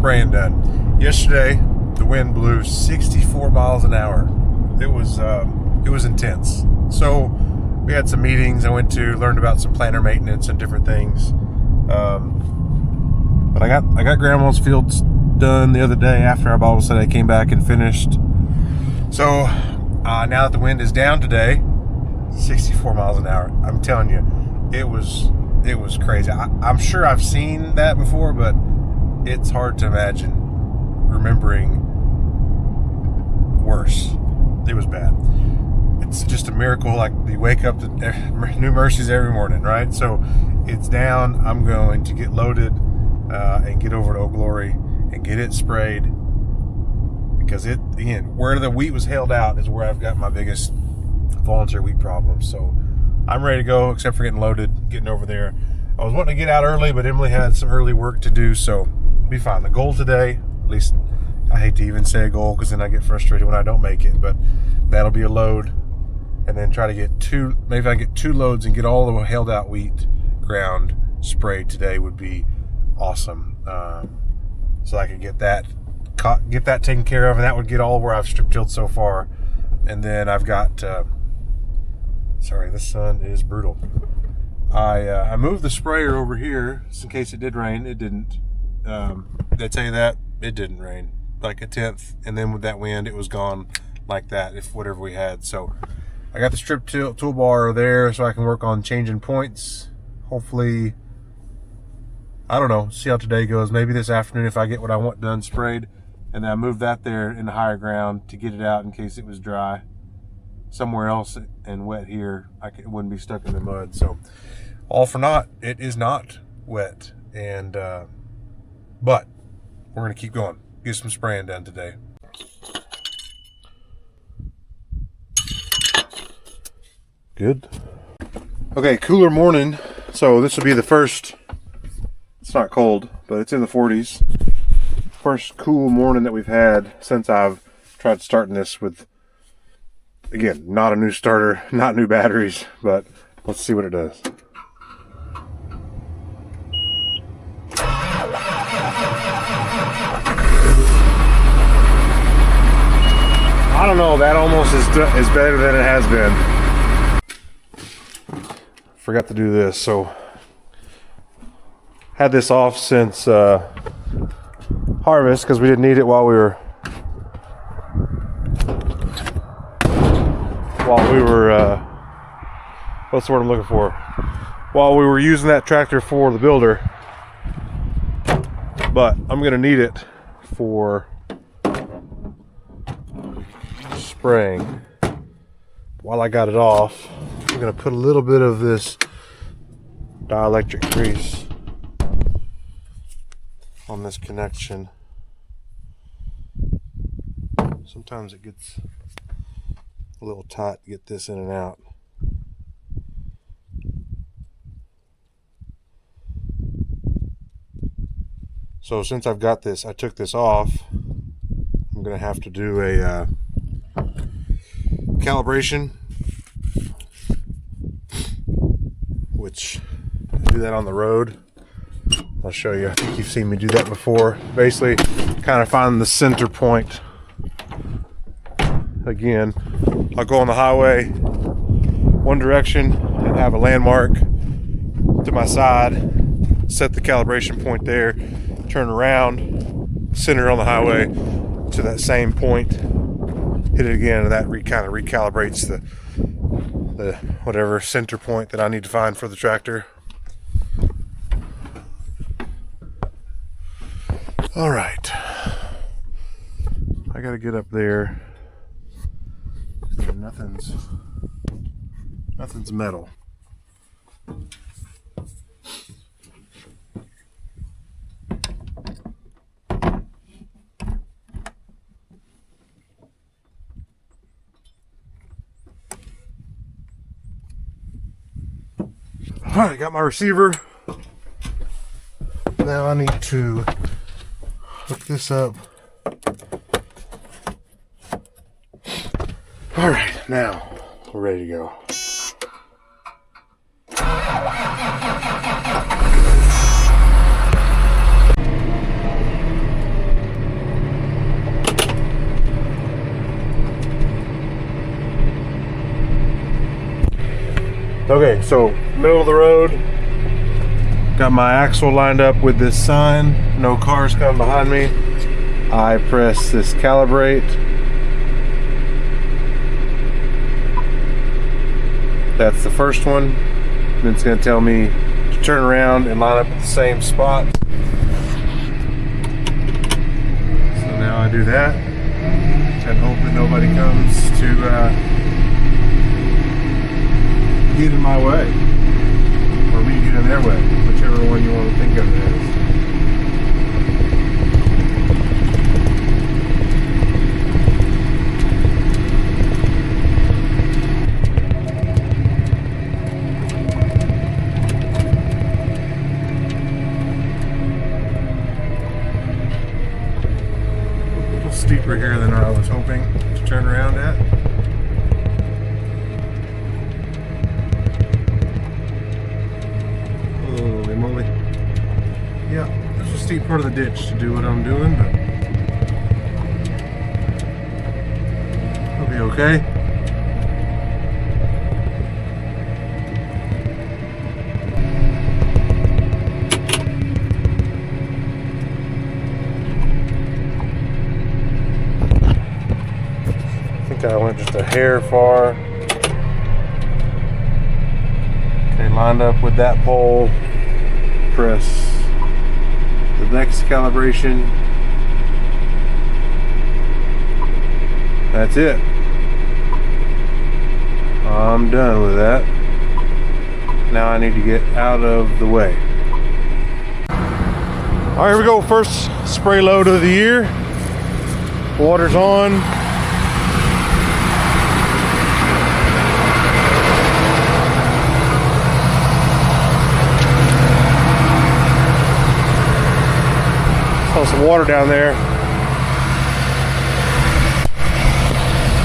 spraying done. Yesterday, the wind blew 64 miles an hour. It was intense. So we had some meetings I went to, learned about some planter maintenance and different things. But I got Grandma's fields done the other day after our Bible study. I came back and finished. So now that the wind is down today, 64 miles an hour. I'm telling you, it was crazy. I'm sure I've seen that before, but it's hard to imagine remembering worse. It was bad. It's just a miracle. Like, you wake up to new mercies every morning, right? So it's down. I'm going to get loaded and get over to Old Glory and get it sprayed, because it, again, where the wheat was held out is where I've got my biggest volunteer wheat problem. So I'm ready to go, except for getting loaded, getting over there. I was wanting to get out early, but Emily had some early work to do, so be fine. The goal today, at least, I hate to even say a goal because then I get frustrated when I don't make it, but that'll be a load, and then try to get maybe if I get 2 loads and get all the held out wheat ground sprayed today would be awesome. So I could get that taken care of, and that would get all where I've strip tilled so far. And then I've got sorry, the sun is brutal. I moved the sprayer over here just in case it did rain. It didn't. Did I tell you that? It didn't rain. Like a tenth, and then with that wind it was gone like that, if whatever we had. So I got the strip toolbar there so I can work on changing points. Hopefully, I don't know, see how today goes. Maybe this afternoon, if I get what I want done, sprayed, and then I move that there in the higher ground to get it out in case it was dry somewhere else and wet here. It wouldn't be stuck in the mud. So all for naught. It is not wet, and but we're gonna keep going. Get some spraying done today. Good. Okay, cooler morning. So this will be the first, it's not cold, but it's in the 40s. First cool morning that we've had since I've tried starting this with, again, not a new starter, not new batteries, but let's see what it does. I don't know, that almost is better than it has been. Forgot to do this, so had this off since harvest because we didn't need it while we were what's the word I'm looking for? While we were using that tractor for the builder, but I'm gonna need it for spraying. While I got it off, I'm gonna put a little bit of this dielectric grease on this connection. Sometimes it gets a little tight to get this in and out. So since I've got this, I took this off, I'm gonna have to do a calibration, which I do that on the road. I'll show you. I think you've seen me do that before. Basically, kind of find the center point. Again, I'll go on the highway one direction and have a landmark to my side, set the calibration point there, turn around, center on the highway to that same point, hit it again, and that kind of recalibrates the whatever center point that I need to find for the tractor. All right, I gotta get up there. Nothing's metal. All right, got my receiver. Now I need to hook this up. All right, now we're ready to go. Okay, so middle of the road. Got my axle lined up with this sign. No cars coming behind me. I press this calibrate. That's the first one. Then it's going to tell me to turn around and line up at the same spot. So now I do that and hope that nobody comes to get in my way, or me get in their way, whichever one you want to think of it as. Steeper here than I was hoping to turn around at. Holy moly. Yeah, there's a steep part of the ditch to do what I'm doing, but I'll be okay. I went just a hair far. Okay, lined up with that pole. Press the next calibration. That's it. I'm done with that. Now I need to get out of the way. All right, here we go. First spray load of the year. Water's on. Saw some water down there.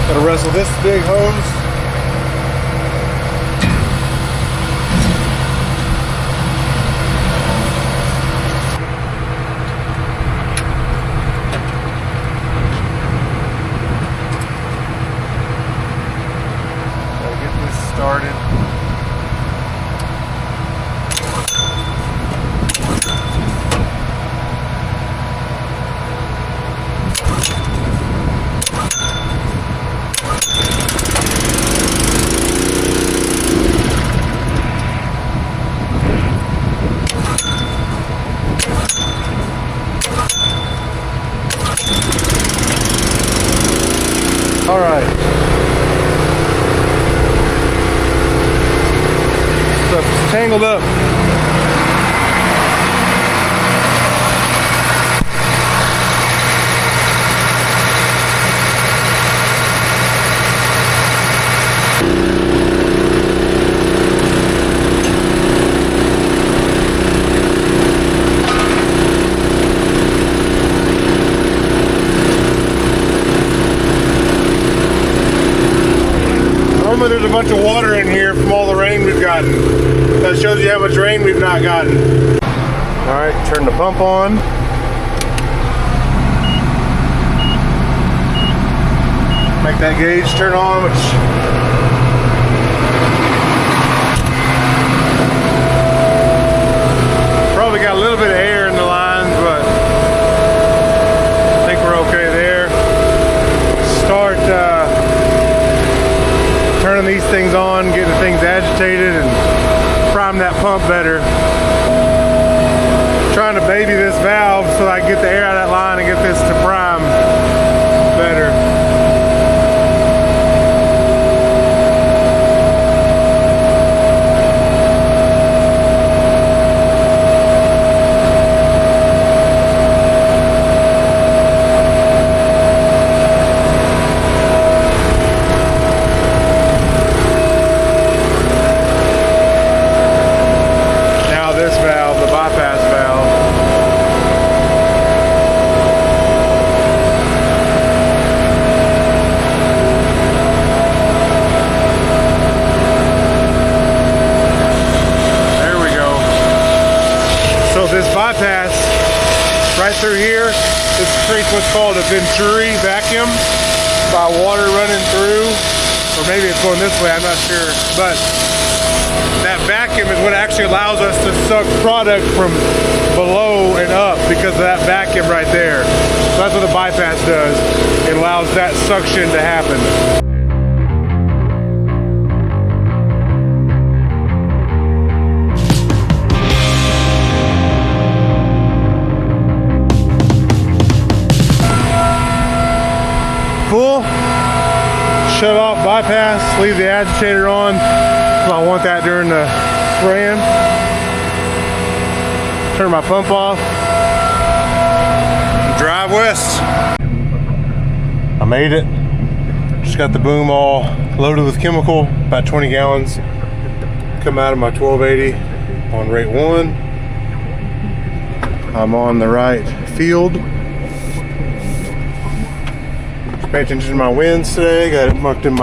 Gotta wrestle this big hose. Gotta get this started. All right. Stuff's tangled up. There's a bunch of water in here from all the rain we've gotten. That shows you how much rain we've not gotten. All right, turn the pump on. Make that gauge turn on, which probably got a little bit of air in the lines, but I think we're okay there. Start turning these things on, getting things agitated, and prime that pump better. Trying to baby this valve so that I can get the air out of that line and get this to prime better. Bypass right through here. This creates what's called a venturi vacuum by water running through, or maybe it's going this way, I'm not sure, but that vacuum is what actually allows us to suck product from below and up because of that vacuum right there. So that's what the bypass does. It allows that suction to happen. Full, shut off bypass, leave the agitator on. I want that during the spraying. Turn my pump off. Drive west. I made it. Just got the boom all loaded with chemical, about 20 gallons. Come out of my 1280 on rate 1. I'm on the right field. Pay attention to my winds today. Got it mucked in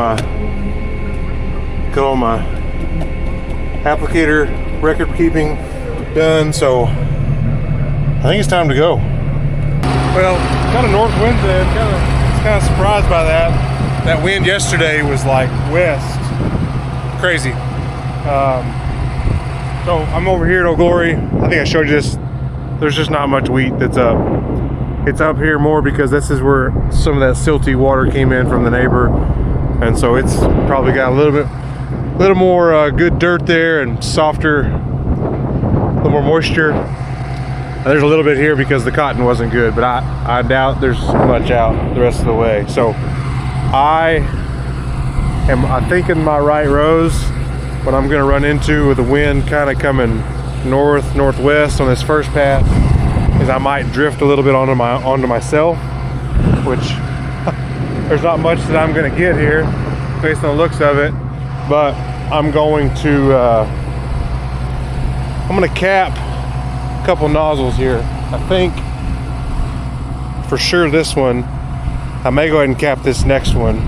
got all my applicator record keeping done, so I think it's time to go. Well, kind of north wind today. I was kind of surprised by that. That wind yesterday was like west, crazy. So I'm over here at Old Glory. I think I showed you this. There's just not much wheat that's up. It's up here more because this is where some of that silty water came in from the neighbor, and so it's probably got a little more good dirt there and softer, a little more moisture. And there's a little bit here because the cotton wasn't good, but I doubt there's much out the rest of the way. So I think in my right rows, what I'm going to run into with the wind kind of coming northwest on this first pass is I might drift a little bit onto myself, which there's not much that I'm going to get here based on the looks of it, but I'm going to cap a couple nozzles here. I think for sure this one. I may go ahead and cap this next one.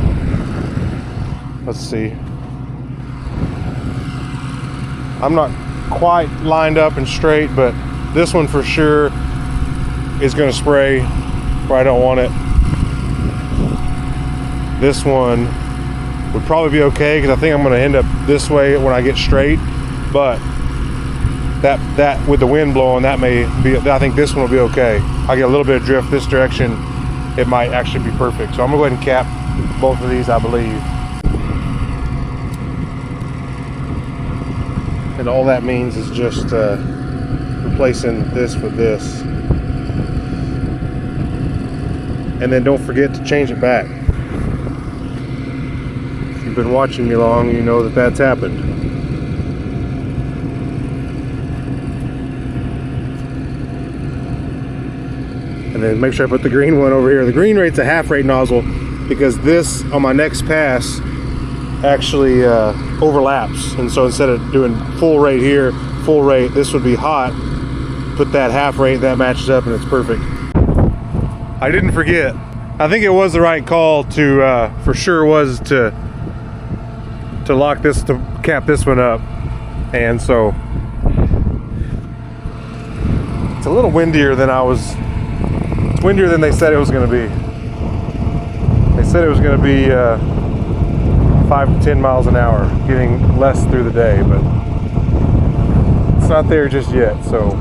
Let's see. I'm not quite lined up and straight, but this one for sure is going to spray where I don't want it. This one would probably be okay because I think I'm going to end up this way when I get straight, but that with the wind blowing, that may be, I think this one will be okay. I get a little bit of drift this direction, it might actually be perfect. So I'm going to go ahead and cap both of these, I believe. And all that means is just replacing this with this. And then don't forget to change it back. If you've been watching me long, you know that that's happened. And then make sure I put the green one over here. The green rate's a half rate nozzle because this on my next pass actually overlaps, and so instead of doing full rate here, full rate, this would be hot, put that half rate, that matches up and it's perfect. I didn't forget, I think it was the right call to for sure was to lock this, to cap this one up. And so it's a little windier than it's windier than they said it was going to be. They said it was going to be 5 to 10 miles an hour, getting less through the day, but it's not there just yet. So,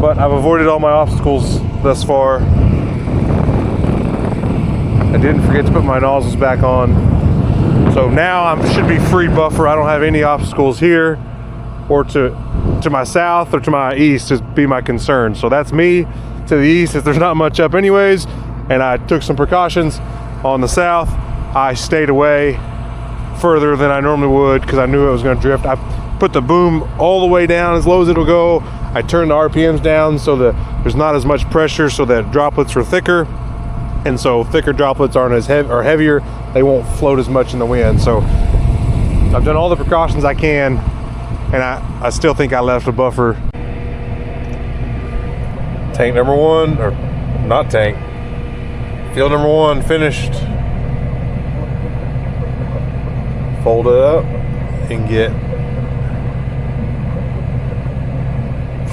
but I've avoided all my obstacles thus far. I didn't forget to put my nozzles back on, so now I should be free buffer. I don't have any obstacles here or to my south or to my east is be my concern. So that's me to the east, if there's not much up anyways. And I took some precautions on the south. I stayed away further than I normally would because I knew it was going to drift. I put the boom all the way down as low as it'll go. I turned the RPMs down so that there's not as much pressure, so that droplets are thicker, and so thicker droplets aren't as heavier. They won't float as much in the wind. So I've done all the precautions I can, and I still think I left a buffer. Tank number one, or not tank. Field number one finished. Fold it up and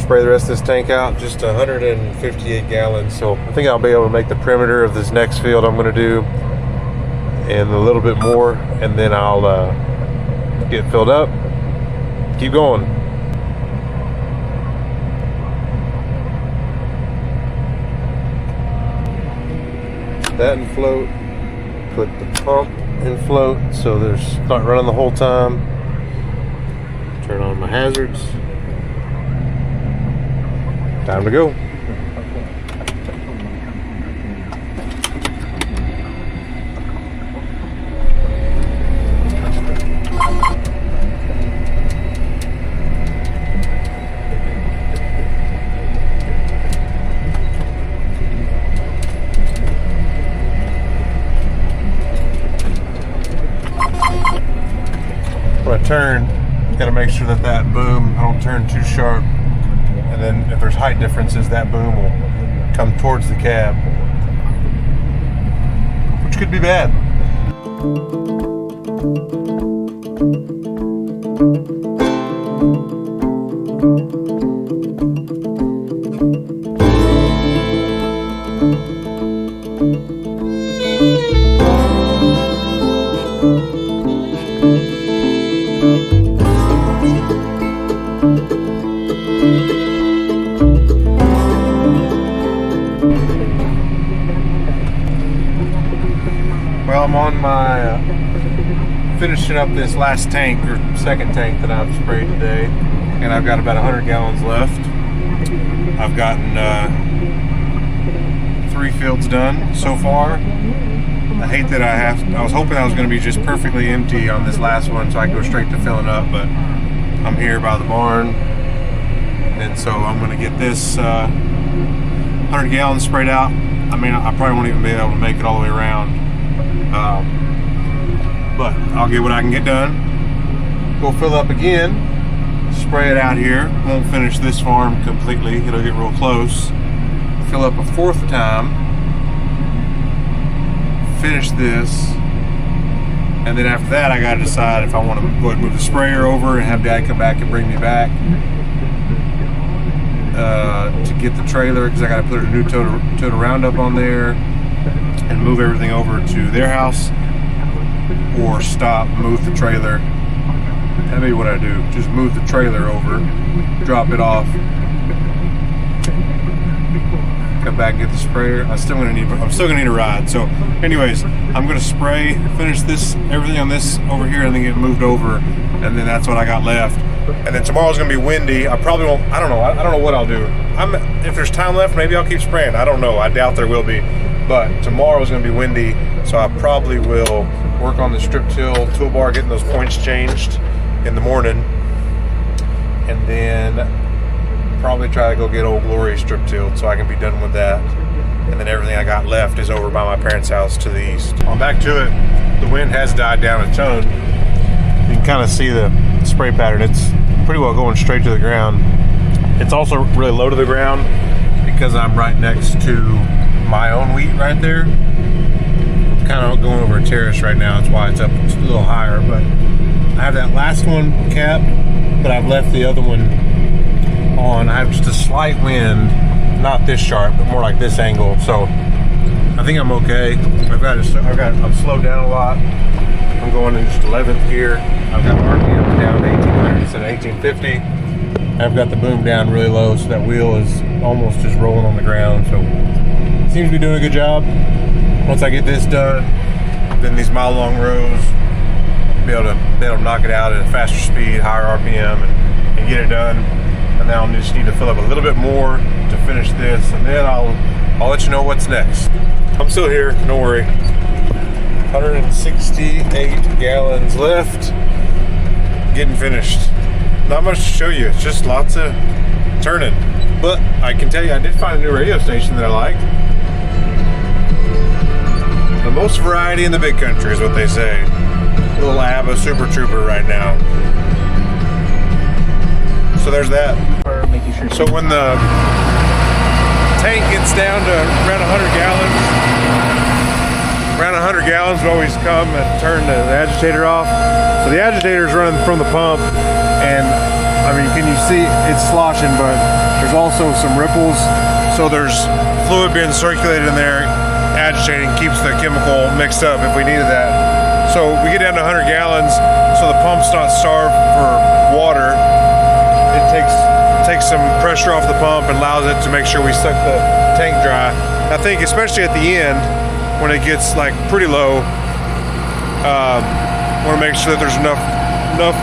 spray the rest of this tank out. Just 158 gallons. So I think I'll be able to make the perimeter of this next field I'm going to do and a little bit more, and then I'll get filled up, keep going. That in float, put the pump in float so there's not running the whole time. Turn on my hazards. Time to go. When I turn, gotta make sure that that boom, I don't turn too sharp, and then if there's height differences, that boom will come towards the cab, which could be bad. Well, I'm on my finishing up this last tank, or second tank that I've sprayed today, and I've got about 100 gallons left. I've gotten 3 fields done so far. I hate that I was hoping I was going to be just perfectly empty on this last one so I could go straight to filling up, but I'm here by the barn, and so I'm going to get this 100 gallons sprayed out. I mean, I probably won't even be able to make it all the way around. But I'll get what I can get done. Go fill up again, spray it out here. Won't finish this farm completely, it'll get real close. Fill up a 4th time, finish this, and then after that I gotta decide if I want to go ahead and move the sprayer over and have Dad come back and bring me back to get the trailer, because I gotta put a new total Roundup on there and move everything over to their house, or stop, move the trailer. That may be what I do. Just move the trailer over, drop it off, come back and get the sprayer. I'm still gonna need a ride. So anyways, I'm gonna spray, finish everything on this over here, and then get moved over, and then that's what I got left. And then tomorrow's gonna be windy. I probably won't, I don't know what I'll do. If there's time left, maybe I'll keep spraying. I don't know, I doubt there will be. But tomorrow's gonna be windy, so I probably will work on the strip till toolbar, getting those points changed in the morning, and then probably try to go get Old Glory strip tilled so I can be done with that. And then everything I got left is over by my parents' house to the east. On back to it, the wind has died down a ton. You can kind of see the spray pattern. It's pretty well going straight to the ground. It's also really low to the ground because I'm right next to my own wheat right there. I'm kind of going over a terrace right now. That's why it's up a little higher. But I have that last one capped, but I've left the other one on. I have just a slight wind, not this sharp, but more like this angle. So I think I'm okay. I've slowed down a lot. I'm going in just 11th gear. I've got RPM down to 1800 instead of 1850. I've got the boom down really low, so that wheel is almost just rolling on the ground. So it seems to be doing a good job. Once I get this done, then these mile-long rows, be able to knock it out at a faster speed, higher RPM, and get it done. And then I'll just need to fill up a little bit more to finish this, and then I'll let you know what's next. I'm still here, don't worry. 168 gallons left, getting finished. Not much to show you, it's just lots of turning. But I can tell you, I did find a new radio station that I liked. The most variety in the big country is what they say. Little ABBA Super Trooper right now. So there's that. So when the tank gets down to around 100 gallons, we always come and turn the agitator off. So the agitator is running from the pump, and I mean, can you see it's sloshing, but there's also some ripples. So there's fluid being circulated in there, agitating keeps the chemical mixed up if we needed that. So we get down to 100 gallons, so the pump's not starved for water. It takes some pressure off the pump and allows it to make sure we suck the tank dry. I think especially at the end when it gets like pretty low, want to make sure that there's enough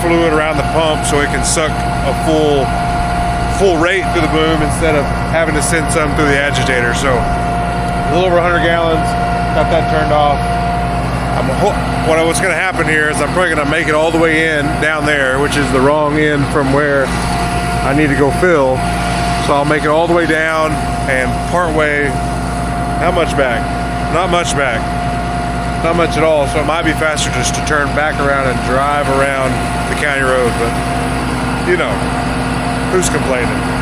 fluid around the pump so it can suck a full rate through the boom instead of having to send some through the agitator. So a little over 100 gallons, got that turned off. What's going to happen here is I'm probably going to make it all the way in down there, which is the wrong end from where I need to go fill. So I'll make it all the way down and part way. How much back? Not much back. Not much at all. So it might be faster just to turn back around and drive around the county road, but you know, who's complaining?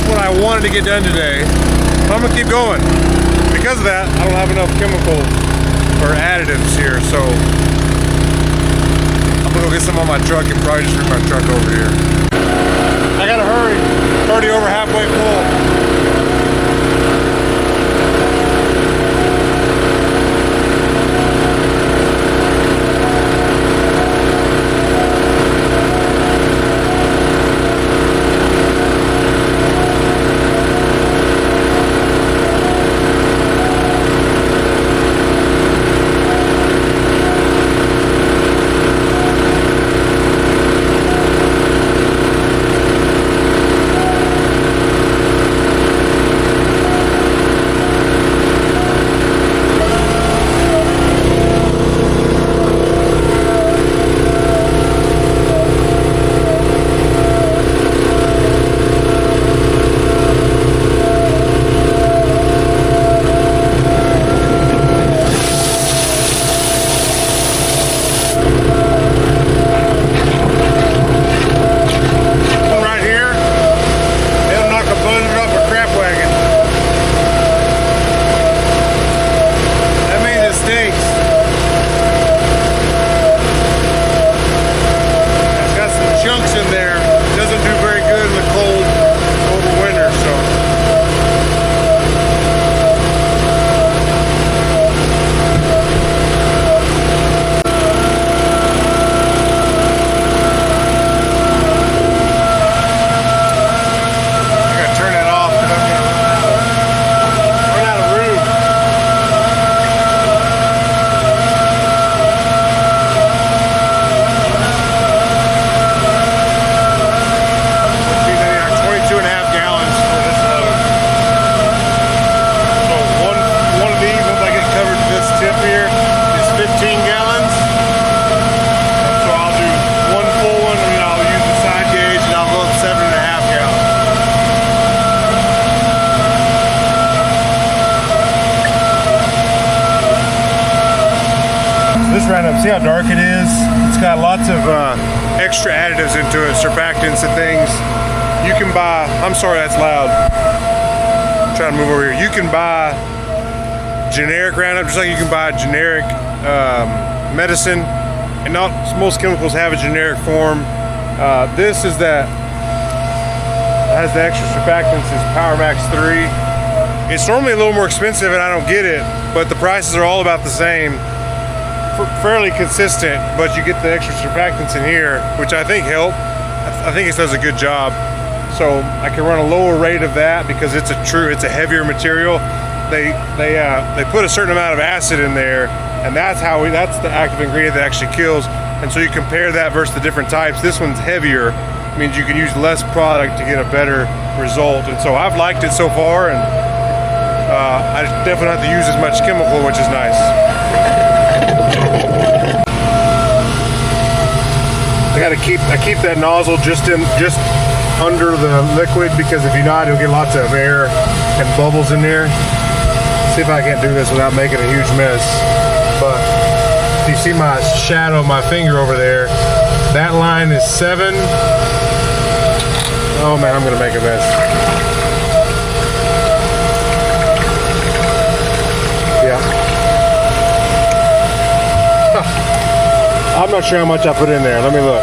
What I wanted to get done today, so I'm gonna keep going. Because of that, I don't have enough chemicals or additives here, so I'm gonna go get some on my truck and probably just bring my truck over here. I gotta hurry. It's already over halfway full. This roundup, see how dark it is? It's got lots of extra additives into it, surfactants and things. You can buy, I'm sorry that's loud. I'm trying to move over here. You can buy generic Roundup, just like you can buy generic medicine. And not most chemicals have a generic form. This is that has the extra surfactants, is Power Max 3. It's normally a little more expensive and I don't get it, but the prices are all about the same. Fairly consistent, but you get the extra surfactants in here, which I think help. I think it does a good job. So I can run a lower rate of that because it's a heavier material. They put a certain amount of acid in there, and that's the active ingredient that actually kills. And so you compare that versus the different types. This one's heavier, means you can use less product to get a better result. And so I've liked it so far, and I definitely don't have to use as much chemical, which is nice. I keep that nozzle just under the liquid, because if you not, you'll get lots of air and bubbles in there. See if I can't do this without making a huge mess. But if you see my shadow, my finger over there, that line is 7. Oh man, I'm gonna make a mess. Yeah. I'm not sure how much I put in there. Let me look.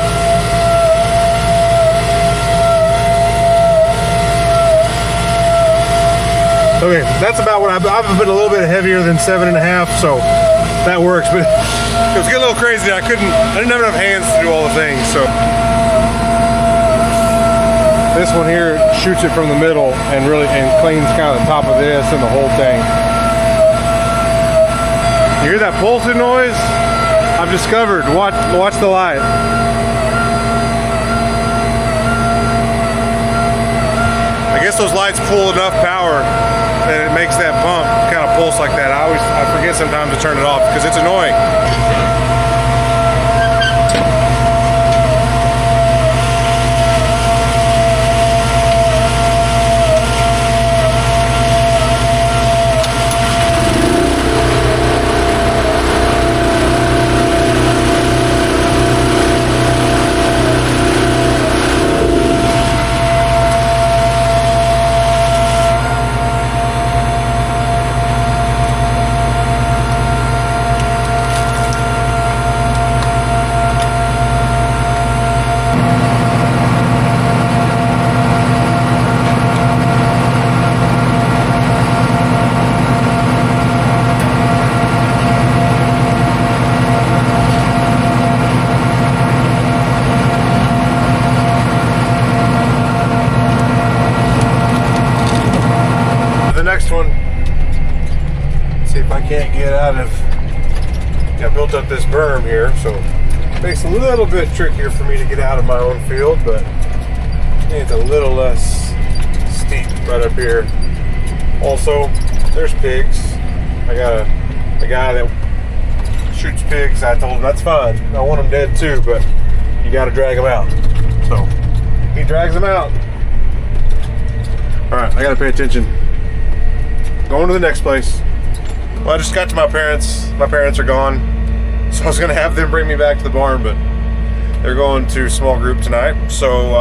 Okay, that's about what I've been a little bit heavier than 7.5, so that works. But it was getting a little crazy. I didn't have enough hands to do all the things. So this one here shoots it from the middle and cleans kind of the top of this and the whole thing. You hear that pulsing noise? I've discovered. Watch the light. I guess those lights pull enough power that it makes that pump kind of pulse like that. I forget sometimes to turn it off because it's annoying. One. See if I can't get out of. I built up this berm here, so it makes it a little bit trickier for me to get out of my own field, but it's a little less steep right up here. Also, there's pigs. I got a guy that shoots pigs. I told him that's fine. I want them dead too, but you got to drag them out. So he drags them out. All right, I got to pay attention. Going to the next place. Well, I just got to my parents. My parents are gone. So I was going to have them bring me back to the barn, but they're going to a small group tonight. So,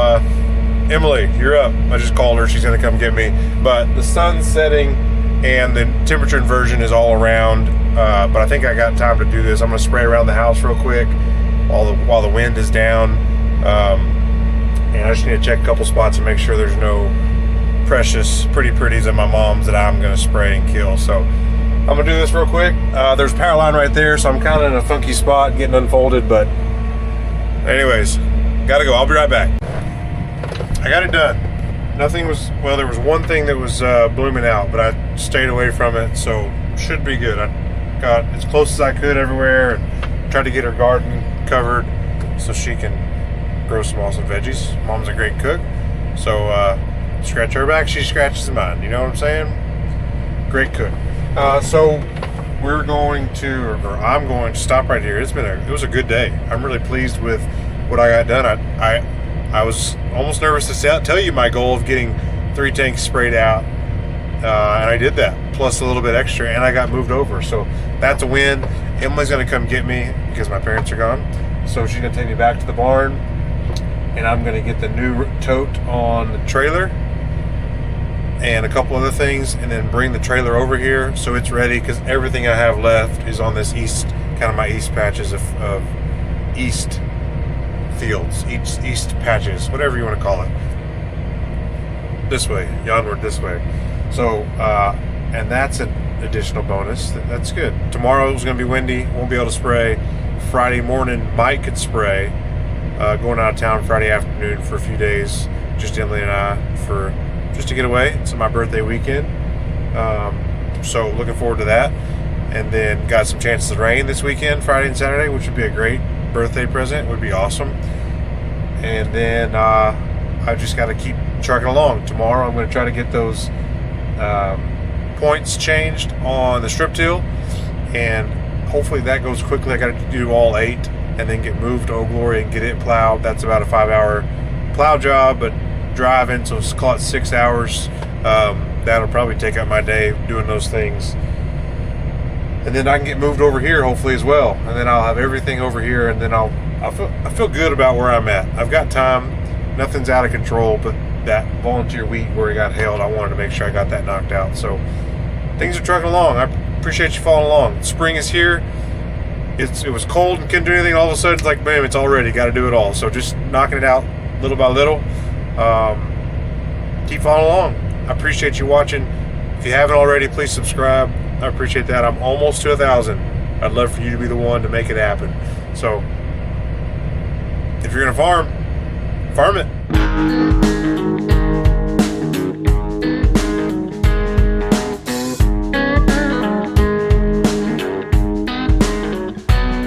Emily, you're up. I just called her. She's going to come get me. But the sun's setting and the temperature inversion is all around. But I think I got time to do this. I'm going to spray around the house real quick while the wind is down. And I just need to check a couple spots and make sure there's no precious pretties at my mom's that I'm gonna spray and kill. So I'm gonna do this real quick. There's a power line right there, so I'm kind of in a funky spot getting unfolded, but anyways, gotta go. I'll be right back. I got it done. Nothing was, well, there was one thing that was blooming out, but I stayed away from it, so should be good. I got as close as I could everywhere and tried to get her garden covered so she can grow some awesome veggies. Mom's a great cook, so scratch her back, she scratches mine. You know what I'm saying? Great cook. So we're going to, or I'm going to stop right here. It was a good day. I'm really pleased with what I got done. I was almost nervous to tell you my goal of getting 3 tanks sprayed out, and I did that plus a little bit extra, and I got moved over. So that's a win. Emily's gonna come get me because my parents are gone. So she's gonna take me back to the barn, and I'm gonna get the new tote on the trailer and a couple other things, and then bring the trailer over here so it's ready, because everything I have left is on this east, kind of my east patches of east fields, east patches, whatever you want to call it. This way, onward this way. So, and that's an additional bonus. That's good. Tomorrow is going to be windy, won't be able to spray. Friday morning, Mike could spray. Going out of town Friday afternoon for a few days, just Emily and I, just to get away. It's my birthday weekend, so looking forward to that. And then got some chances of rain this weekend, Friday and Saturday, which would be a great birthday present. Would be awesome. And then I just got to keep trucking along. Tomorrow I'm going to try to get those points changed on the strip till, and hopefully that goes quickly. I got to do all 8 and then get moved to Old Glory and get it plowed. That's about a 5-hour plow job, but driving, so let's call it 6 hours. That'll probably take up my day doing those things. And then I can get moved over here hopefully as well. And then I'll have everything over here, and then I feel good about where I'm at. I've got time. Nothing's out of control, but that volunteer week where it got hailed, I wanted to make sure I got that knocked out. So things are trucking along. I appreciate you following along. Spring is here. It was cold and couldn't do anything. All of a sudden, it's like, bam, it's all ready. Got to do it all. So just knocking it out little by little. Keep following along. I appreciate you watching. If you haven't already, please subscribe. I appreciate that. I'm almost to 1,000. I'd love for you to be the one to make it happen. So if you're going to farm it.